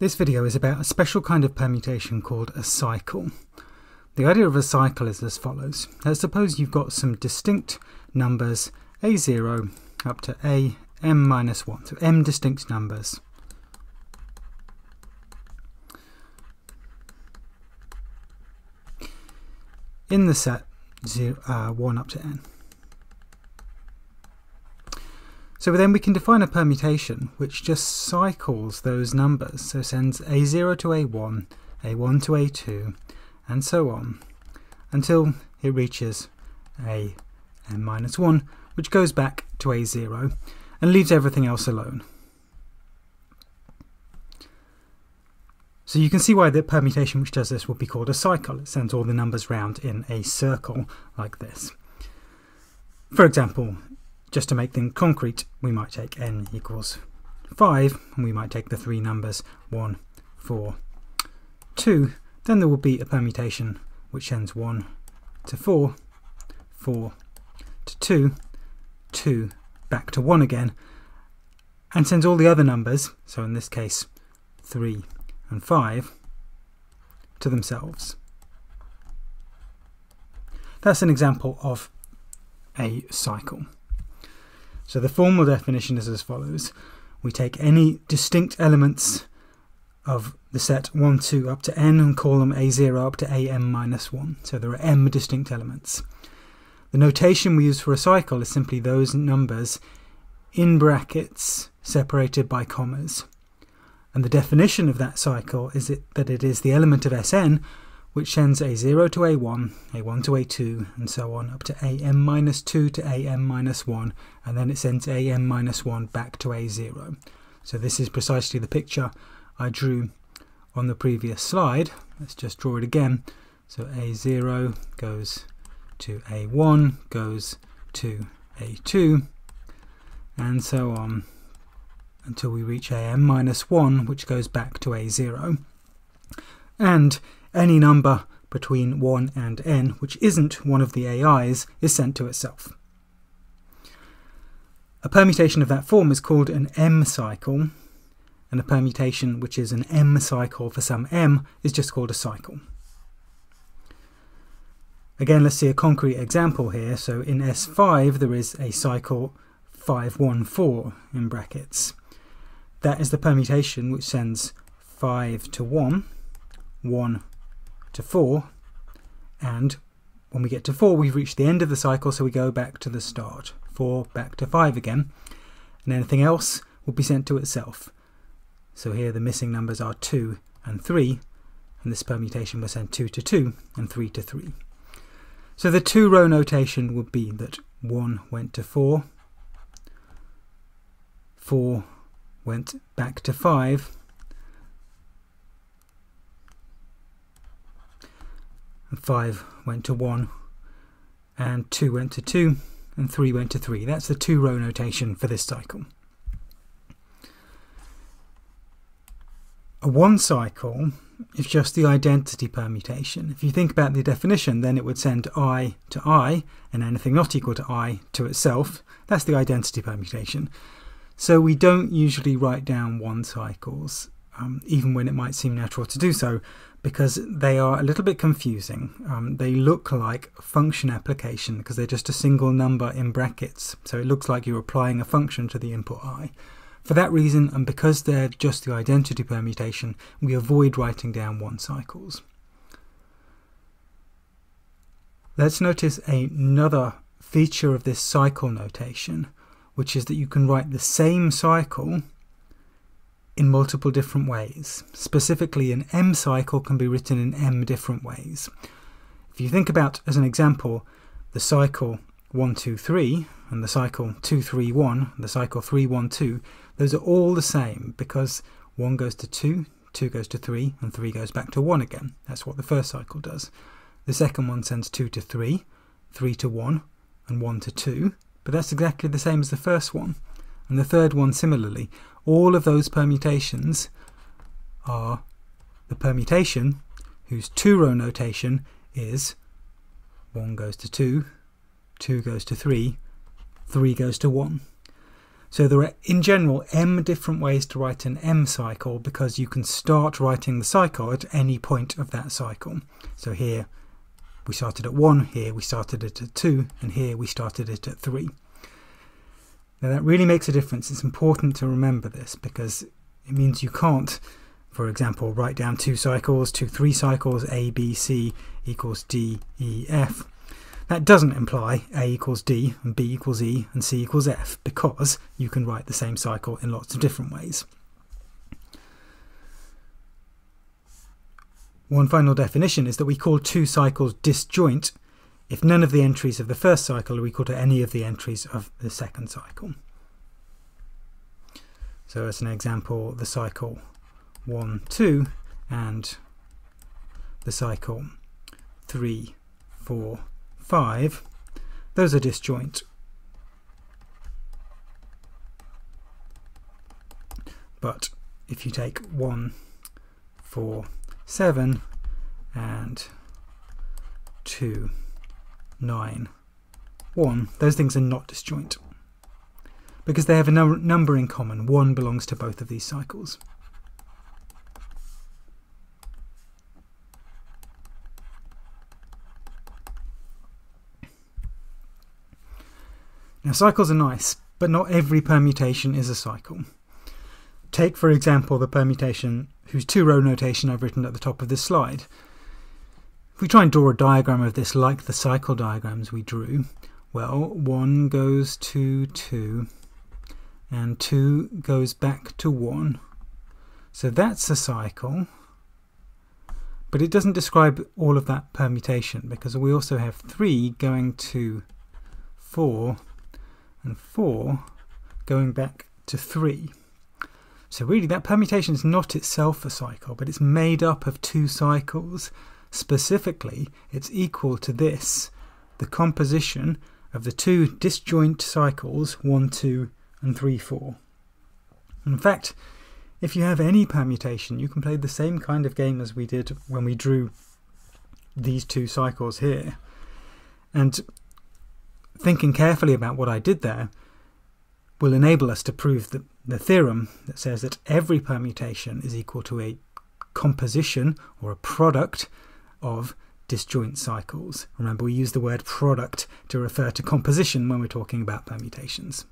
This video is about a special kind of permutation called a cycle. The idea of a cycle is as follows. Let's suppose you've got some distinct numbers a0 up to am-1, so m distinct numbers. In the set 1 up to n. So then we can define a permutation which just cycles those numbers, so sends a0 to a1, a1 to a2, and so on, until it reaches am-1, which goes back to a0 and leaves everything else alone. So you can see why the permutation which does this would be called a cycle. It sends all the numbers round in a circle like this. For example, just to make things concrete, we might take n equals 5, and we might take the three numbers 1, 4, 2. Then there will be a permutation which sends 1 to 4, 4 to 2, 2 back to 1 again, and sends all the other numbers, so in this case 3 and 5, to themselves. That's an example of a cycle. So the formal definition is as follows. We take any distinct elements of the set 1, 2 up to n and call them a0 up to am-1. So there are m distinct elements. The notation we use for a cycle is simply those numbers in brackets separated by commas. And the definition of that cycle is that it is the element of Sn which sends a0 to a1, a1 to a2, and so on, up to am-2 to am-1, and then it sends am-1 back to a0. So this is precisely the picture I drew on the previous slide. Let's just draw it again. So a0 goes to a1, goes to a2, and so on, until we reach am-1, which goes back to a0. And any number between 1 and n, which isn't one of the AIs, is sent to itself. A permutation of that form is called an M cycle, and a permutation which is an M cycle for some m is just called a cycle. Again, let's see a concrete example here. So in S5 there is a cycle 514 in brackets. That is the permutation which sends 5 to 1, 1 to 4, and when we get to 4 we've reached the end of the cycle, so we go back to the start. 4 back to 5 again, and anything else will be sent to itself. So here the missing numbers are 2 and 3, and this permutation will send 2 to 2 and 3 to 3. So the two-row notation would be that 1 went to 4, 4 went back to 5, and 5 went to 1, and 2 went to 2, and 3 went to 3. That's the two-row notation for this cycle. A one cycle is just the identity permutation. If you think about the definition, then it would send I to I, and anything not equal to I to itself. That's the identity permutation. So we don't usually write down one cycles, even when it might seem natural to do so, because they are a little bit confusing. They look like function application because they're just a single number in brackets, so it looks like you're applying a function to the input I. For that reason, and because they're just the identity permutation, we avoid writing down one cycles. Let's notice another feature of this cycle notation, which is that you can write the same cycle in multiple different ways. Specifically, an M cycle can be written in M different ways. If you think about, as an example, the cycle 1, 2, 3, and the cycle 2, 3, 1, and the cycle 3, 1, 2, those are all the same because 1 goes to 2, 2 goes to 3, and 3 goes back to 1 again. That's what the first cycle does. The second one sends 2 to 3, 3 to 1, and 1 to 2, but that's exactly the same as the first one. And the third one similarly. All of those permutations are the permutation whose two-row notation is 1 goes to 2, 2 goes to 3, 3 goes to 1. So there are, in general, m different ways to write an M cycle, because you can start writing the cycle at any point of that cycle. So here we started at 1, here we started it at 2, and here we started it at 3. Now that really makes a difference. It's important to remember this, because it means you can't, for example, write down 2 cycles, 3 cycles, A, B, C equals D, E, F. That doesn't imply A equals D, and B equals E, and C equals F, because you can write the same cycle in lots of different ways. One final definition is that we call 2 cycles disjoint if none of the entries of the first cycle are equal to any of the entries of the second cycle. So as an example, the cycle 1, 2 and the cycle 3, 4, 5, those are disjoint. But if you take 1, 4, 7 and 2, 9, 1, those things are not disjoint, because they have a number in common. 1 belongs to both of these cycles. Now cycles are nice, but not every permutation is a cycle. Take, for example, the permutation whose 2-row notation I've written at the top of this slide. If we try and draw a diagram of this like the cycle diagrams we drew, well, 1 goes to 2 and 2 goes back to 1. So that's a cycle, but it doesn't describe all of that permutation, because we also have 3 going to 4 and 4 going back to 3. So really that permutation is not itself a cycle, but it's made up of 2 cycles. Specifically, it's equal to this, the composition of the 2 disjoint cycles 1, 2 and 3, 4. In fact, if you have any permutation, you can play the same kind of game as we did when we drew these 2 cycles here. And thinking carefully about what I did there will enable us to prove the theorem that says that every permutation is equal to a composition or a product of disjoint cycles. Remember, we use the word product to refer to composition when we're talking about permutations.